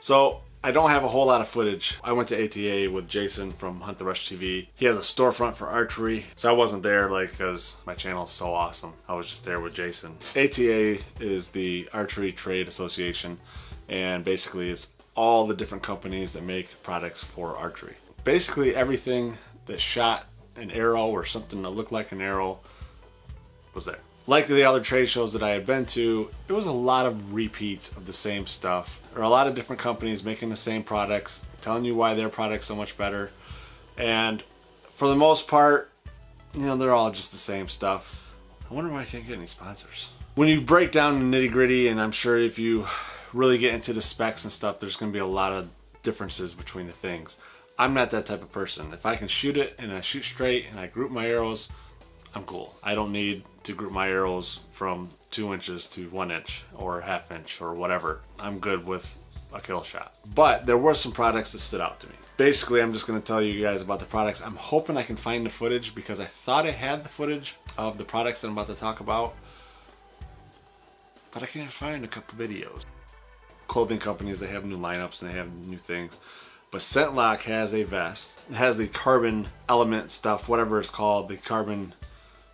So I don't have a whole lot of footage. I went to ATA with Jason from Hunt the Rush TV. He has a storefront for archery, so I wasn't there like because my channel is so awesome. I was just there with Jason. ATA is the Archery Trade Association, and basically it's all the different companies that make products for archery. Basically everything that shot an arrow or something that looked like an arrow was there. Like the other trade shows that I had been to, there was a lot of repeats of the same stuff. There are a lot of different companies making the same products, telling you why their product's so much better. And for the most part, you know, they're all just the same stuff. I wonder why I can't get any sponsors. When you break down the nitty gritty, and I'm sure if you really get into the specs and stuff, there's gonna be a lot of differences between the things. I'm not that type of person. If I can shoot it and I shoot straight and I group my arrows, I'm cool. I don't need to group my arrows from 2 inches to 1 inch or ½ inch or whatever. I'm good with a kill shot. But there were some products that stood out to me. Basically, I'm just gonna tell you guys about the products. I'm hoping I can find the footage because I thought I had the footage of the products that I'm about to talk about, but I can't find a couple videos. Clothing companies, they have new lineups and they have new things. But Scentlok has a vest. It has the carbon element stuff, whatever it's called, the carbon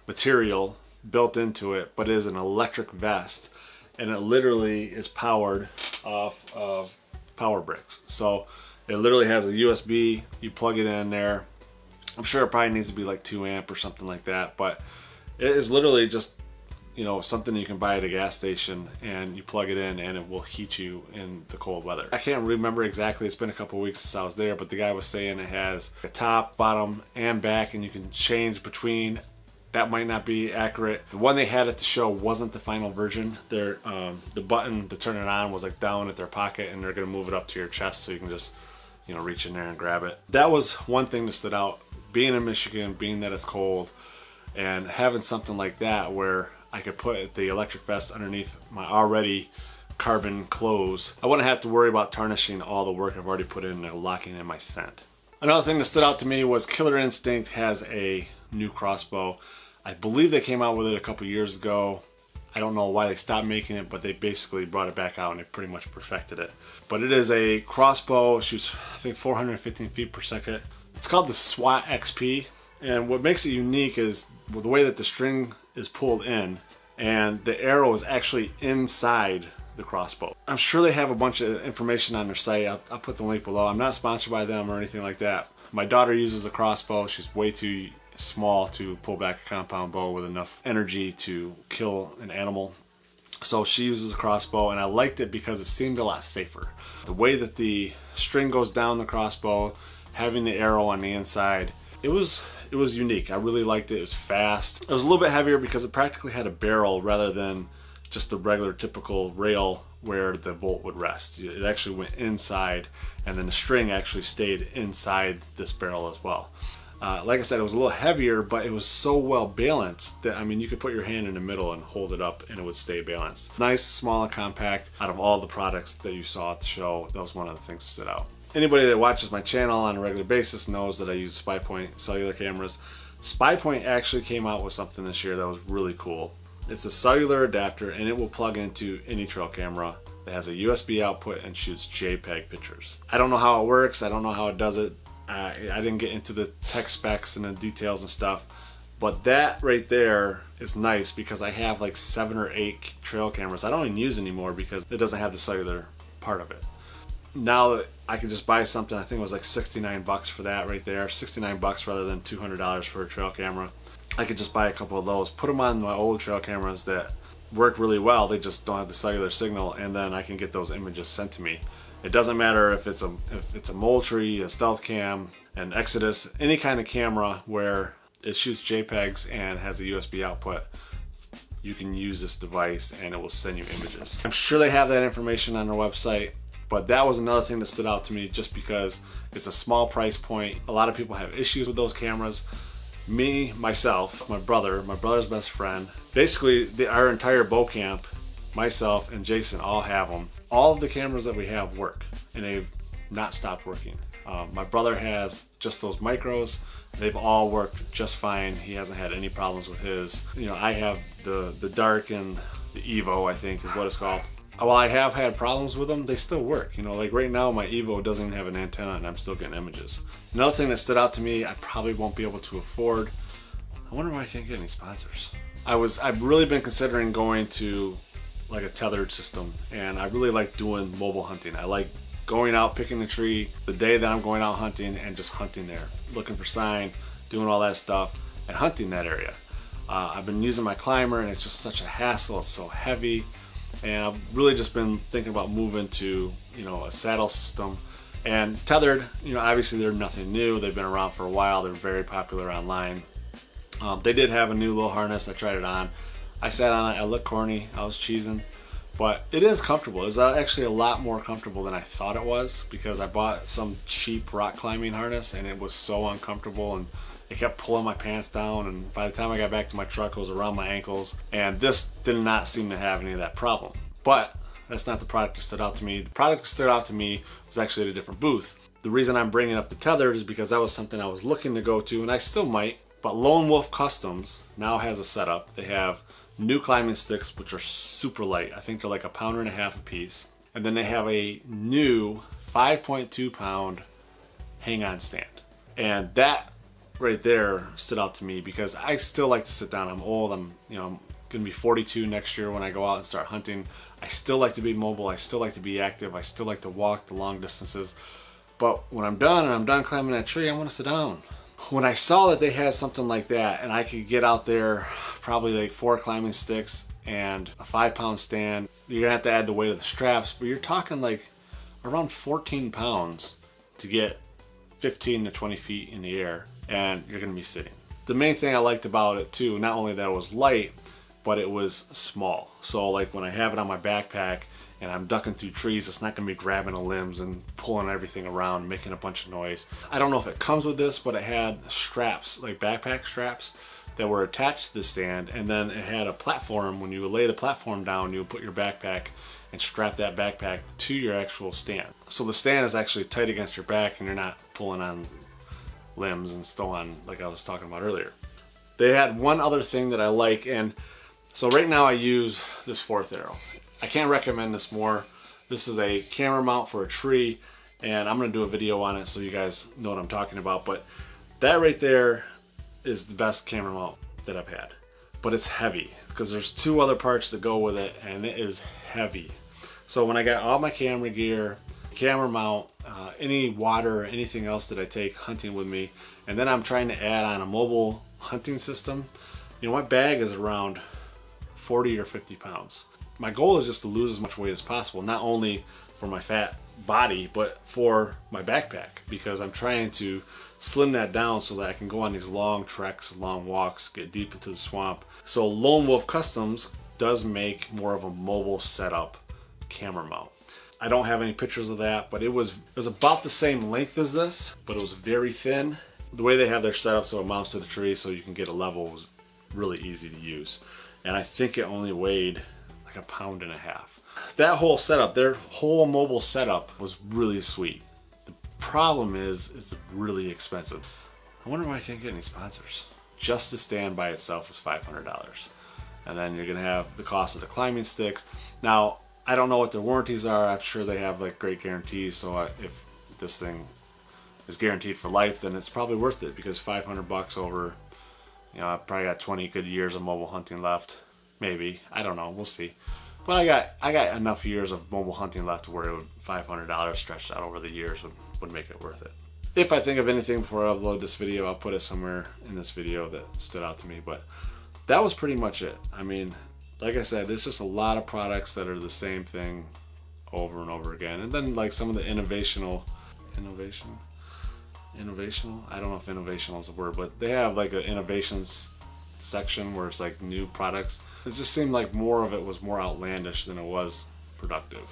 material built into it, but it is an electric vest, and it literally is powered off of power bricks. So it literally has a USB, you plug it in there. I'm sure it probably needs to be like 2 amp or something like that, but it is literally just, you know, something you can buy at a gas station and you plug it in and it will heat you in the cold weather. I can't remember exactly, it's been a couple weeks since I was there, but the guy was saying it has a top, bottom, and back, and you can change between. That might not be accurate. The one they had at the show wasn't the final version. The button to turn it on was like down at their pocket, and they're gonna move it up to your chest so you can just, you know, reach in there and grab it. That was one thing that stood out. Being in Michigan, being that it's cold, and having something like that where I could put the electric vest underneath my already carbon clothes. I wouldn't have to worry about tarnishing all the work I've already put in and locking in my scent. Another thing that stood out to me was Killer Instinct has a new crossbow. I believe they came out with it a couple years ago. I don't know why they stopped making it, but they basically brought it back out and they pretty much perfected it. But it is a crossbow, shoots I think 415 feet per second. It's called the SWAT XP, and what makes it unique is the way that the string is pulled in and the arrow is actually inside the crossbow. I'm sure they have a bunch of information on their site. I'll put the link below. I'm not sponsored by them or anything like that. My daughter uses a crossbow. She's way too small to pull back a compound bow with enough energy to kill an animal. So she uses a crossbow, and I liked it because it seemed a lot safer. The way that the string goes down the crossbow, having the arrow on the inside, it was unique. I really liked it. It was fast. It was a little bit heavier because it practically had a barrel rather than just the regular typical rail where the bolt would rest. It actually went inside, and then the string actually stayed inside this barrel as well. Like I said, it was a little heavier, but it was so well balanced that, I mean, you could put your hand in the middle and hold it up and it would stay balanced. Nice, small, and compact. Out of all the products that you saw at the show, that was one of the things that stood out. Anybody that watches my channel on a regular basis knows that I use SpyPoint cellular cameras. SpyPoint actually came out with something this year that was really cool. It's a cellular adapter, and it will plug into any trail camera that has a USB output and shoots JPEG pictures. I don't know how it works. I don't know how it does it. I didn't get into the tech specs and the details and stuff, but that right there is nice because I have like 7 or 8 trail cameras I don't even use anymore because it doesn't have the cellular part of it. Now that I can just buy something, I think it was like 69 bucks for that right there, 69 bucks rather than $200 for a trail camera. I could just buy a couple of those, put them on my old trail cameras that work really well, they just don't have the cellular signal, and then I can get those images sent to me. It doesn't matter if it's a Moultrie, a Stealth Cam, an Exodus, any kind of camera where it shoots JPEGs and has a USB output, you can use this device and it will send you images. I'm sure they have that information on their website, but that was another thing that stood out to me just because it's a small price point. A lot of people have issues with those cameras. Me, myself, my brother's best friend, basically our entire bow camp, myself and Jason all have them. All of the cameras that we have work, and they've not stopped working. My brother has just those micros. They've all worked just fine. He hasn't had any problems with his. You know, I have the Dark and the Evo, I think is what it's called. while I have had problems with them, they still work. You know, like right now my Evo doesn't even have an antenna and I'm still getting images. Another thing that stood out to me, I probably won't be able to afford. I wonder why I can't get any sponsors. I've really been considering going to like a tethered system, and I really like doing mobile hunting. I like going out, picking the tree the day that I'm going out hunting and just hunting there, looking for sign, doing all that stuff and hunting that area. I've been using my climber and it's just such a hassle, it's so heavy. And I've really just been thinking about moving to, you know, a saddle system. And tethered, you know, obviously they're nothing new. They've been around for a while. They're very popular online. They did have a new little harness. I tried it on. I sat on it. I looked corny. I was cheesing. But it is comfortable. It's actually a lot more comfortable than I thought it was, because I bought some cheap rock climbing harness and it was so uncomfortable and it kept pulling my pants down, and by the time I got back to my truck it was around my ankles, and this did not seem to have any of that problem. But that's not the product that stood out to me. The product that stood out to me was actually at a different booth. The reason I'm bringing up the tethered is because that was something I was looking to go to, and I still might, but Lone Wolf Customs now has a setup. They have new climbing sticks which are super light. I think they're like 1.5 pounds a piece. And then they have a new 5.2 pound hang-on stand. And that right there stood out to me because I still like to sit down. I'm old. I'm gonna be 42 next year when I go out and start hunting. I still like to be mobile. I still like to be active. I still like to walk the long distances. But when I'm done and I'm done climbing that tree, I want to sit down. When I saw that they had something like that and I could get out there, probably like 4 climbing sticks and a 5-pound stand, you're gonna have to add the weight of the straps, but you're talking like around 14 pounds to get 15 to 20 feet in the air, and you're gonna be sitting. The main thing I liked about it too, not only that it was light, but it was small. So like when I have it on my backpack and I'm ducking through trees, it's not gonna be grabbing the limbs and pulling everything around, making a bunch of noise. I don't know if it comes with this, but it had straps, like backpack straps, that were attached to the stand, and then it had a platform. When you would lay the platform down, you would put your backpack and strap that backpack to your actual stand. So the stand is actually tight against your back and you're not pulling on limbs and so on like I was talking about earlier. They had one other thing that I like, and so right now I use this 4th arrow. I can't recommend this more. This is a camera mount for a tree, and I'm gonna do a video on it so you guys know what I'm talking about, but that right there is the best camera mount that I've had. But it's heavy because there's 2 other parts that go with it, and it is heavy. So when I got all my camera gear, camera mount, any water or anything else that I take hunting with me, and then I'm trying to add on a mobile hunting system, you know, my bag is around 40 or 50 pounds. My goal is just to lose as much weight as possible, not only for my fat body, but for my backpack, because I'm trying to slim that down so that I can go on these long treks, long walks, get deep into the swamp. So Lone Wolf Customs does make more of a mobile setup camera mount. I don't have any pictures of that, but it was about the same length as this, but it was very thin. The way they have their setup so it mounts to the tree so you can get a level was really easy to use. And I think it only weighed like 1.5 pounds. That whole setup, their whole mobile setup was really sweet. The problem is it's really expensive. I wonder why I can't get any sponsors. Just the stand by itself is $500. And then you're gonna have the cost of the climbing sticks. Now, I don't know what their warranties are. I'm sure they have like great guarantees. So if this thing is guaranteed for life, then it's probably worth it, because $500 over, you know, I've probably got 20 good years of mobile hunting left. Maybe, I don't know, we'll see. But I got enough years of mobile hunting left to where it would, $500 stretched out over the years would make it worth it. If I think of anything before I upload this video, I'll put it somewhere in this video that stood out to me. But that was pretty much it. I mean, like I said, there's just a lot of products that are the same thing over and over again. And then like some of the innovational, I don't know if innovational is a word, but they have like an innovations section where it's like new products. It just seemed like more of it was more outlandish than it was productive.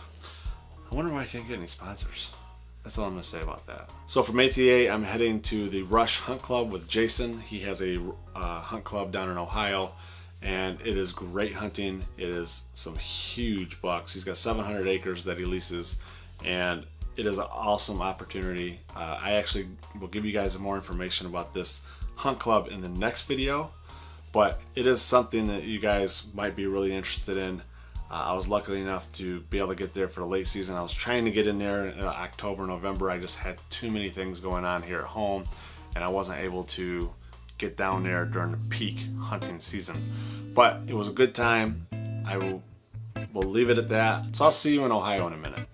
I wonder why I can't get any sponsors. That's all I'm gonna say about that. So from ATA, I'm heading to the Rush Hunt Club with Jason. He has a hunt club down in Ohio, and it is great hunting. It is some huge bucks. He's got 700 acres that he leases, and it is an awesome opportunity. I actually will give you guys more information about this hunt club in the next video, but it is something that you guys might be really interested in. I was lucky enough to be able to get there for the late season. I was trying to get in there in October, November. I just had too many things going on here at home, and I wasn't able to get down there during the peak hunting season. But it was a good time. I will leave it at that. So I'll see you in Ohio in a minute.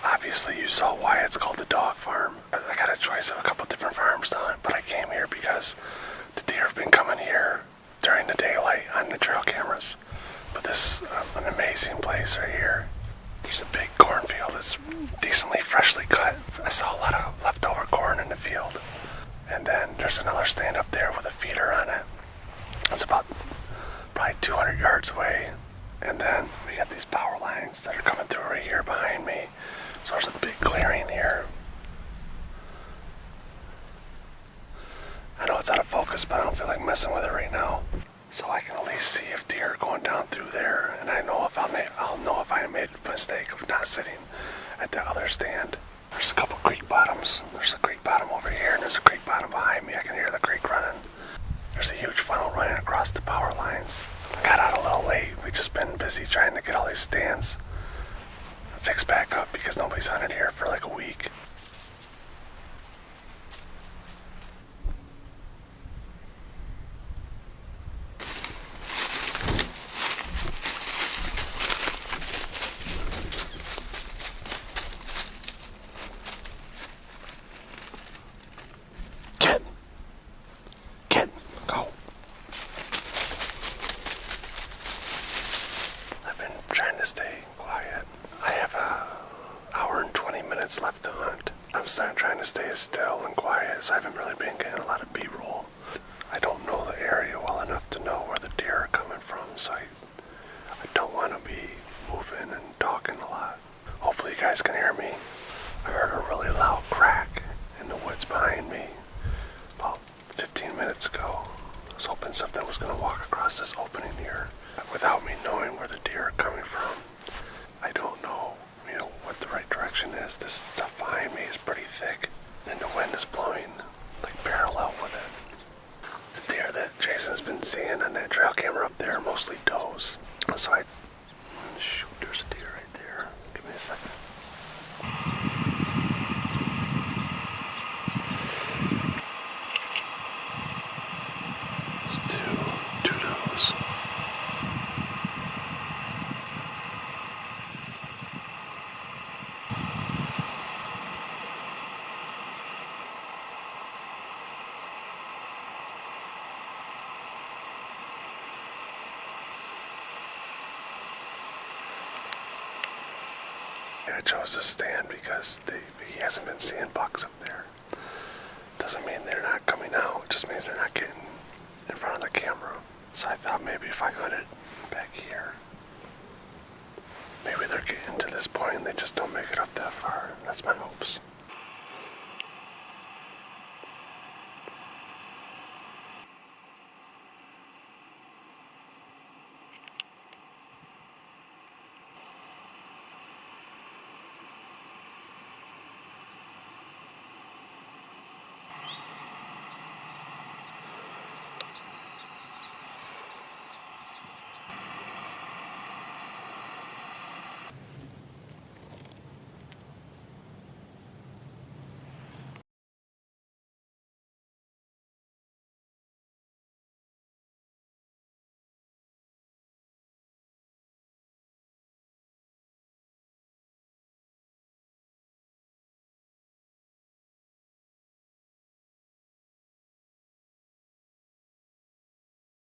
Obviously you saw why it's called the dog farm. I got a choice of a couple different farms to hunt, but I came here because the deer have been coming here during the daylight on the trail cameras. But this is an amazing place right here. There's a big cornfield that's decently freshly cut. I saw a lot of leftover corn in the field. And then there's another stand up there with a feeder on it. It's about probably 200 yards away. And then we got these power lines that are coming through right here behind me. So there's a big clearing here. I know it's out of focus, but I don't feel like messing with it right now. So I can at least see if deer are going down through there, and I know if I'll know if I made a mistake of not sitting at the other stand. There's a couple creek bottoms. There's a creek bottom over here, and there's a creek bottom behind me. I can hear the creek running. There's a huge funnel running across the power lines. I got out a little late. We've just been busy trying to get all these stands fixed back up because nobody's hunted here for like a week. Go. I've been trying to stay quiet. I have an hour and 20 minutes left to hunt. I'm trying to stay still and quiet, so I haven't really been getting a lot of B-roll. I don't know the area well enough to know where the deer are coming from, so I don't want to be moving and talking a lot. Hopefully you guys can hear me. I heard a really loud crack in the woods behind me about 15 minutes ago. I was hoping something was going to walk across this opening here without me knowing where the deer are coming from. I don't know, what the right direction is. This stuff behind me is pretty thick, and the wind is blowing like parallel with it. The deer that Jason's been seeing on that trail camera up there are mostly does. So shoot, there's a deer right there. Give me a second. There's two does. I chose this stand because he hasn't been seeing bucks up there. Doesn't mean they're not coming out, it just means they're not getting in front of the camera. So I thought maybe if I hunted back here, maybe they're getting to this point and they just don't make it up that far. That's my hopes.